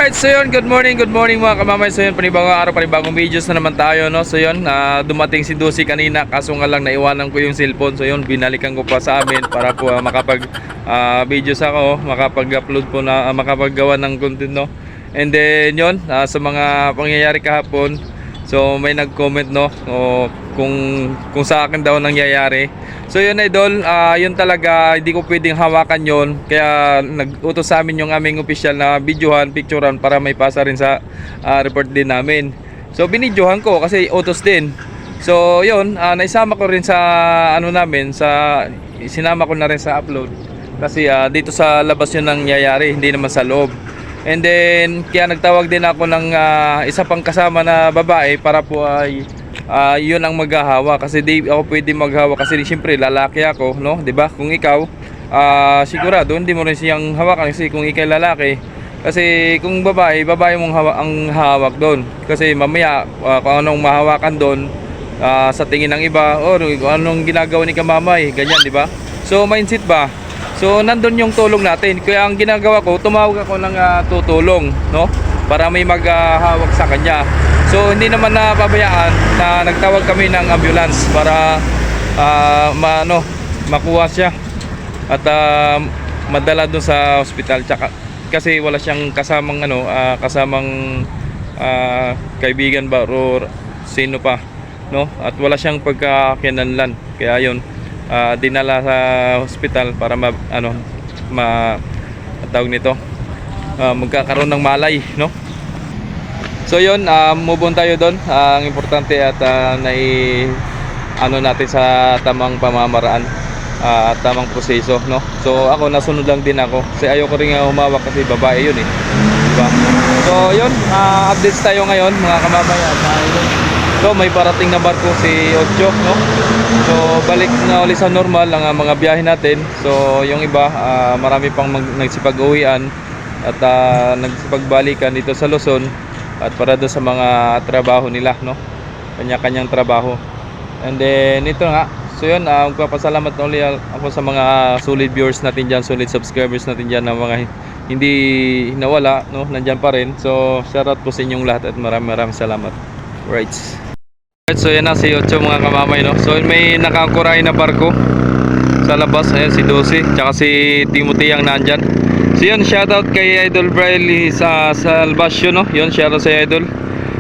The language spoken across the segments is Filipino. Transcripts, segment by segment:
Alright, so yun, good morning mga kamamay. So yun, panibagong araw, panibagong videos na naman tayo, no? So yun, dumating si Dusi kanina, kaso nga lang naiwanan ko yung cellphone. So yun, binalikan ko pa sa amin para po makapag videos ako, makapag-upload po na, makapaggawa ng content, no? And then yun, sa mga pangyayari kahapon, so may nag-comment, no? O, kung sa akin daw nangyayari. So yun idol, yun talaga, hindi ko pwedeng hawakan yun. Kaya nag-utos sa amin yung aming official na videohan, picturean para may pasa rin sa report din namin. So binidyohan ko kasi utos din. So yun, naisama ko rin sa ano namin, sinama ko na rin sa upload. Kasi dito sa labas yun nangyayari, hindi naman sa loob. And then kaya nagtawag din ako ng isa pang kasama na babae para po ay yun ang maghahawa, kasi di ako pwede maghawa kasi siyempre lalaki ako, no? 'Di ba? Kung ikaw sigurado hindi mo rin siyang hawakan kasi kung ikaw lalaki. Kasi kung babae mong ang hawak doon. Kasi mamaya kung anong mahawakan doon sa tingin ng iba, o anong ginagawa ni kamamay, ganyan, 'di ba? So mindset ba? So nandun yung tulong natin. Kaya ang ginagawa ko, tumawag ako ng tutulong, no? Para may maghahawak sa kanya. So hindi naman napabayaan na nagtawag kami ng ambulance para makuha siya at madala doon sa ospital. Kasi wala siyang kasamang kaibigan ba o sino pa, no? At wala siyang pagkakinanlan. Kaya yun, dinala sa ospital para tawag nito, magkakaroon ng malay, no? So yun, move on tayo doon. Ang importante at natin sa tamang pamamaraan at tamang proseso, no? So ako nasunod lang din ako kasi ayoko rin humawak kasi babae yun eh, diba? So yun, updates tayo ngayon mga kamamayan. So may parating na barko si Ocho, no? So balik na ulit sa normal ang mga biyahe natin. So yung iba marami pang nagsipag-uwian at nagsipagbalikan dito sa Luzon at para doon sa mga trabaho nila, no? Kanya-kanyang trabaho. And then ito nga, so yun, magpapasalamat na ulit ako sa mga solid viewers natin dyan, solid subscribers natin dyan, na mga hindi nawala, no? Nandyan pa rin. So shoutout po sa inyong lahat at maraming salamat. Right. So yan na si Ocho mga kamamay, no? So may nakakuray na barko sa labas. Ayan si Dosi, tsaka si Timothy ang nandyan. So yun, shoutout kay Idol Briley sa Salvasio, no? Yun, shoutout sa Idol.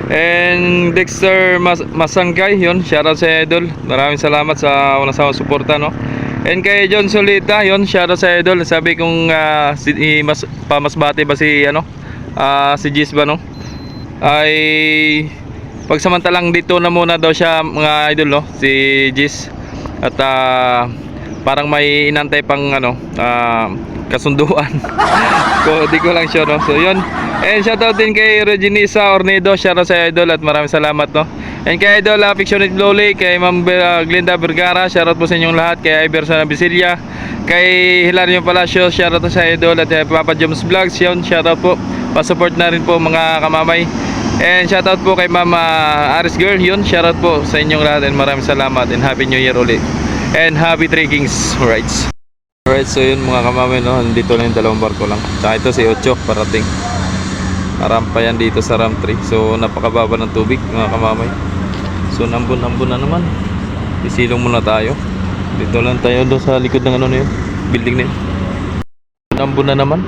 And Dexter Masangkay, yun, shoutout sa Idol. Maraming salamat sa unang sa suporta, no? And kay John Solita, yun, shoutout sa Idol. Sabi kong pamasbate ba si si Gis ba, no? Ay pagsamantalang dito na muna daw siya mga idol, no? Si Gis. At parang may inantay pang kasunduan. Di ko lang sure, no? So yun. And shoutout din kay Reginisa Ornedo, shoutout sa Idol at maraming salamat, no? And kay Idol Affectionate Loli, kay Ma'am Glenda Vergara, shoutout po sa inyong lahat. Kay Iverson Abisilia, kay Hilario Palacio, shoutout sa Idol. At Papa James Vlogs, yun, shoutout po. Pasupport na rin po mga kamamay. And shoutout po kay Ma'am Aris Girl, yun, shoutout po sa inyong lahat and maraming salamat and Happy New Year ulit. And happy trekkings, right? Alright, so yun mga kamamay, no? Dito lang yung dalawang barko lang. Tsaka ito si Ocho parating. Rampa yan dito sa Ram 3. So napakababa ng tubig mga kamamay. So nambun na naman. Isilong muna tayo. Dito lang tayo doon sa likod ng na yun, building na yun. Nambun na naman.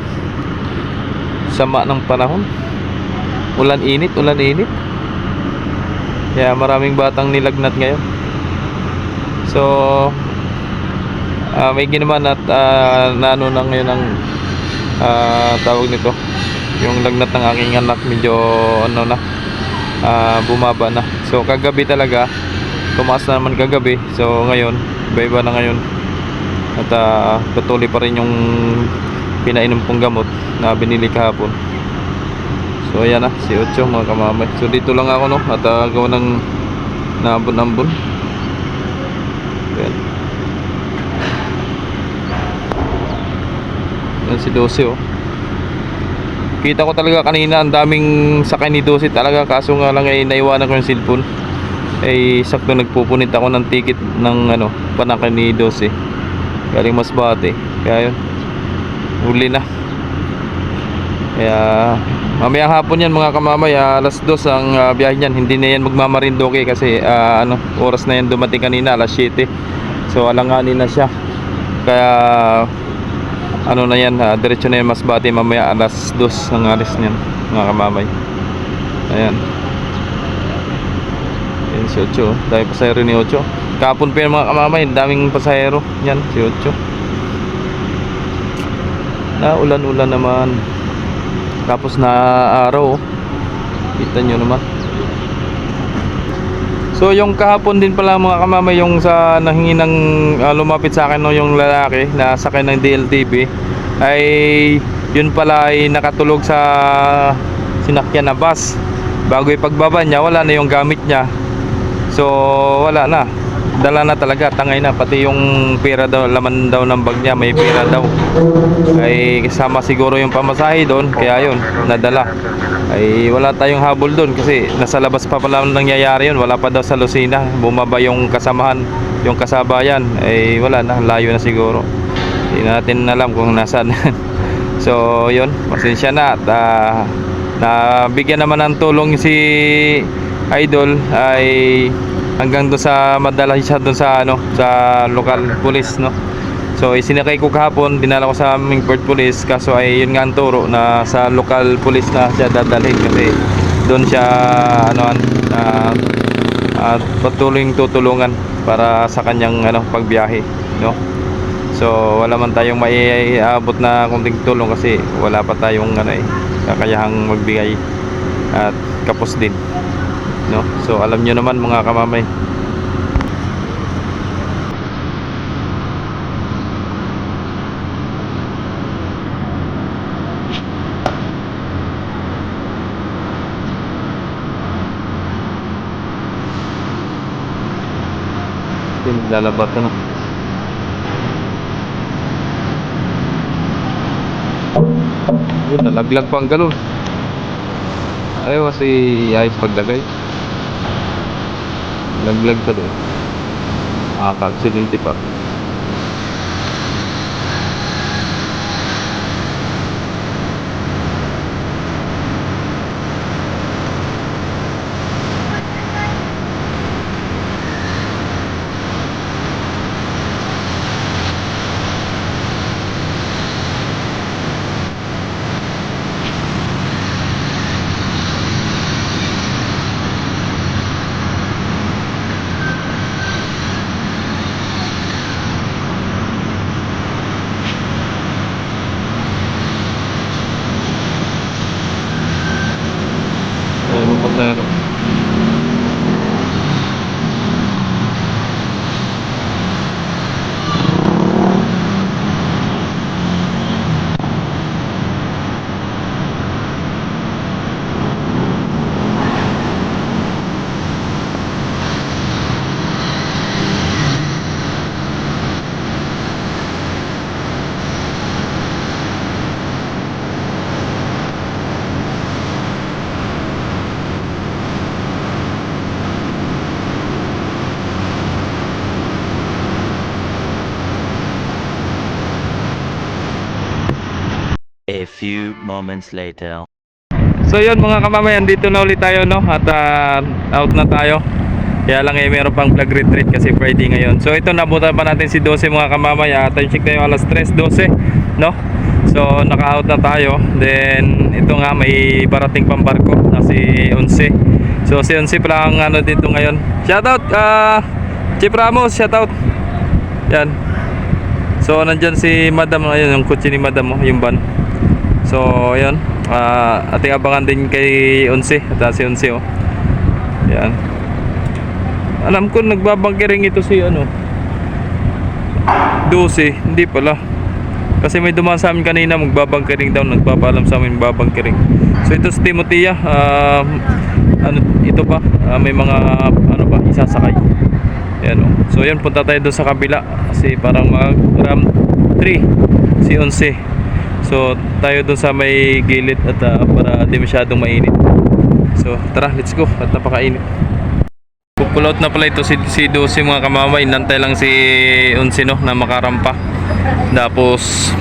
Sama ng panahon. Ulan init. Kaya maraming batang nilagnat ngayon. So may ginaman at naano na ngayon ang tawag nito, yung lagnat ng aking anak medyo bumaba na. So kagabi talaga tumaas na naman kagabi. So ngayon iba na ngayon at patuloy pa rin yung pinainom kong gamot na binili kahapon. So ayan na si Ocho mga kamamay. So dito lang ako, no? At gawa ng naambon. Ayan. Yan si Dosi, oh. Kita ko talaga kanina ang daming sakay ni Dosi talaga, kaso nga lang ay naiwanan ko yung cellphone. Sakto nagpupunit ako ng ticket ng panakay ni Dosi galing Masbate. Kaya yun, huli na. Kaya mamayang hapon yan mga kamamay, alas 2 ang biyahe niyan. Hindi na yan magmamarindoke kasi oras na yan dumating kanina, alas 7. So alanganin na siya. Kaya ano na yan, diretso na yan Masbate mamaya alas 2 ang alis niyan mga kamamay. Ayan. Ayan si Ocho, daming pasahero ni Ocho. Kahapon pa yan mga kamamay, daming pasahero. Yan si Ocho. Ulan-ulan naman. Tapos na araw, kita nyo naman. So yung kahapon din pala mga kamamay, yung sa nahingi ng lumapit sa akin no, yung lalaki na sakay ng DLTV, ay yun pala ay nakatulog sa sinakyan na bus. Bago ipagbaba niya, wala na yung gamit niya. So wala na, dala na talaga, tangay na. Pati yung pera daw, laman daw ng bag niya, may pera daw. Ay kasama siguro yung pamasahe doon, kaya yun, nadala. Ay wala tayong habol doon kasi nasa labas pa pala nangyayari yun. Wala pa daw sa Lucena, bumaba yung kasamahan, yung kasabayan. Ay wala na, layo na siguro. Hindi natin alam kung nasaan. So yun, pasensya na. At nabigyan naman ng tulong si Idol ay hanggang doon sa madala siya doon sa sa local police no. So isinakay ko kahapon, dinala ko sa aming port police, kaso ay yun nga ang turo na sa local police na siya dadalhin kasi doon siya patuloy tutulungan para sa kanyang pagbiyahe no. So wala man tayong maiabot na kunting tulong kasi wala pa tayong kakayahang magbigay at kapos din no. So alam nyo naman mga kamamay. Lalabas na. Nalaglag pa ang galon. Ayaw kasi ayos paglagay. Laglag ka doon. Aksidente pa. A few moments later. So yun mga kamamayan, dito na ulit tayo no. At out na tayo. Kaya lang meron pang vlog retreat kasi Friday ngayon. So ito, nabutan pa natin si 12 mga kamamaya. Time check tayo alas 3:12 no. So naka-out na tayo. Then ito nga, may parating pang barko na si 11. So si 11 pala ang dito ngayon. Shoutout Chief Ramos, shoutout. Yan. So nandyan si Madam, ayun yung kotse ni Madam yung van. So ayun, ating abangan din kay 11 at si 11 oh. Yan. Alam ko nagbabangkering ito si 12, hindi pala. Kasi may dumaan sa amin kanina, magbabangkering daw, nagpapaalam sa amin babangkering. So ito si Timothea, ito pa, may mga pa isasakay. Yan oh. So yun, punta tayo doon sa kabila kasi parang mag ram 3 si 11. So tayo doon sa may gilid at para di masyadong mainit. So tara, let's go, at napakainit. Pull out na pala ito si 12 mga kamamay. Nantay lang si 11 no, na makarampa. Tapos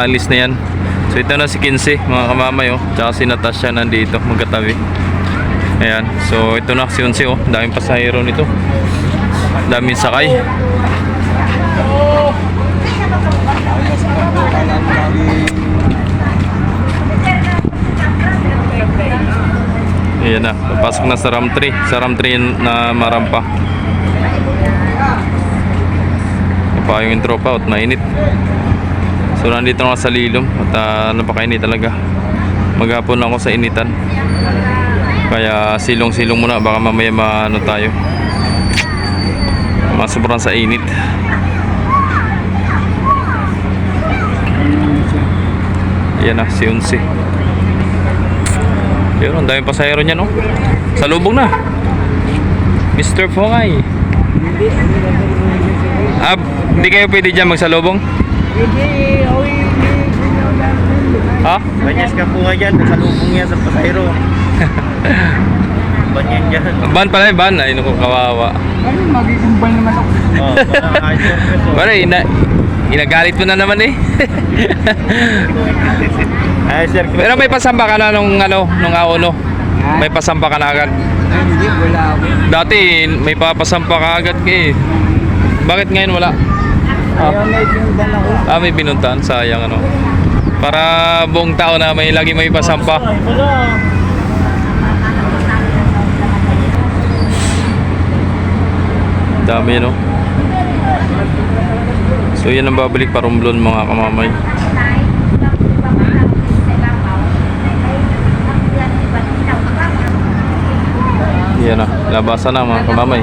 alis na yan. So ito na si Kinsey mga kamamay oh. Tsaka si Natasha nandito magkatabi. Ayan. So ito na si Unsi oh. Daming pasahero nito. Daming sakay. Ayan na. Papasok na sa RAM 3. Sa RAM 3 na marampa. Pa yung tropa at mainit. So nandito na sa Lilom at napakainit talaga. Maghapon ako sa initan. Kaya silong-silong muna baka mamaya maano tayo. Masubran sa init. Yan na si Unsi. Yun, ang daming pasahero niya no. Salubong na. Mr. Fongay. Hindi kayo pwede dyan magsalubong? Ha? Banyas ka po nga dyan, nasalubong niya sa pasahero. Banyan dyan. Ban pala yung ban. Ay, naku, kawawa. Ano, magiging ban naman ako. Oh, parang ayos ko. Pare, inagalit mo na naman eh. Ay, sir. Pero may pasampa ka na nung auno. May pasampa ka na agad. Ay, hindi, wala ako. Dati, may papasampa ka agad ka eh. Bakit ngayon wala? Ayaw na itinundan ako. May pinuntahan. Sayang ano. Para buong tao na may lagi may pasampa. Dami no. So yan ang babalik pa Romblon mga kamamay. Yan na, labasan na mga kamamay.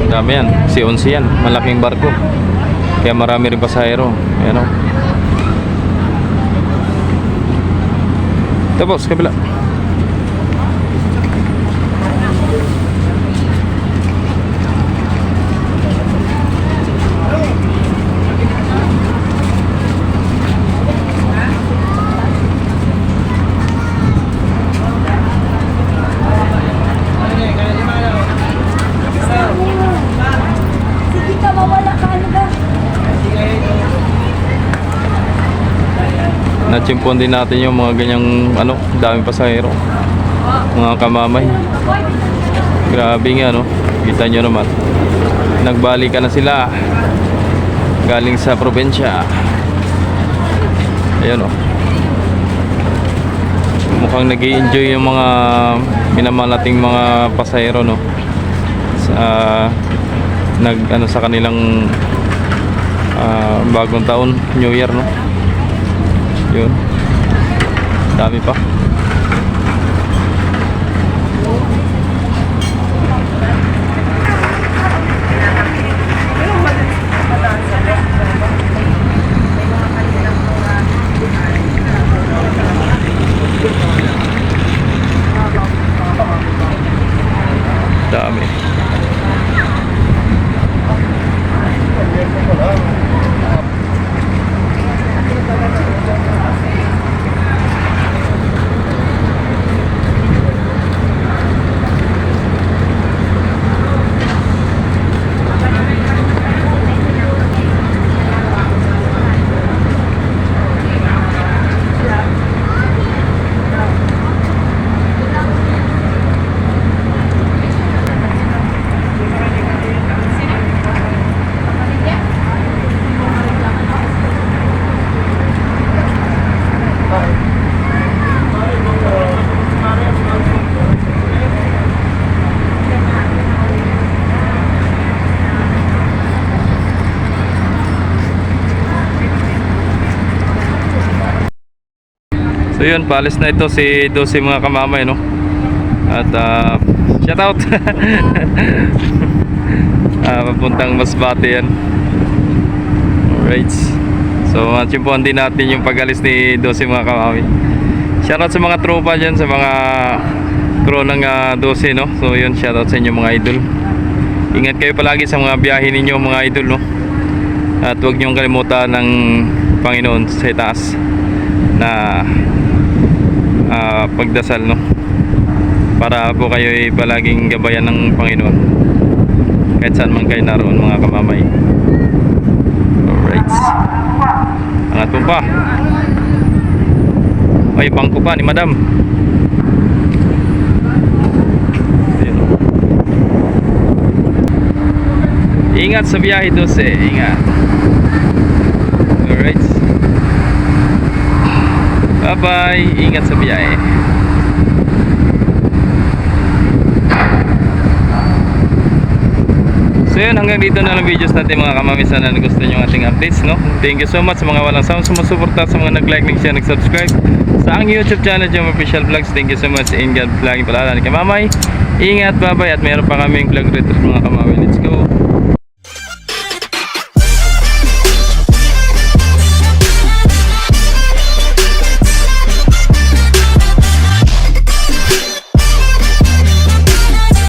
Dami yan, si Unsi yan, malaking barko. Kaya marami rin pasahero. Ayan o. Tapos, kabila. Sige ka, mawala ka, ano ba? Nachimpon din natin yung mga ganyang daming pasahero. Mga kamamay. Grabe nga no. Kita nyo naman. Nagbalikan na sila. Galing sa probinsya. Ayun o. Mukhang nag-i-enjoy yung mga minamahal nating mga pasahero no. Sa sa kanilang bagong taon, New Year no. Yun. Dami pa. Dami. So yun, paalis na ito si 12 mga kamamay no. At shout out. Papuntang Masbate yan. Alright. So chimpuan din natin yung pag-alis ni 12 mga kamamay. Shout out sa mga tropa dyan, sa mga crew ng 12 no. So yun, shout out sa inyo mga idol. Ingat kayo palagi sa mga biyahe ninyo mga idol no. At huwag niyong kalimutan ng Panginoon sa itaas na pagdasal no, para po kayo ay palaging gabayan ng Panginoon kahit saan man kayo naroon mga kamamay. Angat mo pa. Ay, bangko pa ni madam. Ayun. Ingat sa biyahe, Dose. Ingat. Alright. Bye-bye. Ingat sa biyahe. So yun, hanggang dito na lang videos natin mga kamami. Sana gusto nyo ang ating updates, no? Thank you so much sa mga walang sound, sumusuporta, sa mga nag-like, nag-share, nag-subscribe sa ang YouTube channel, Jom Official Vlogs. Thank you so much. And God vlogging pala ni Kamamay. Ingat, bye-bye. At meron pa kaming vlog retreat mga kamami. Let's go.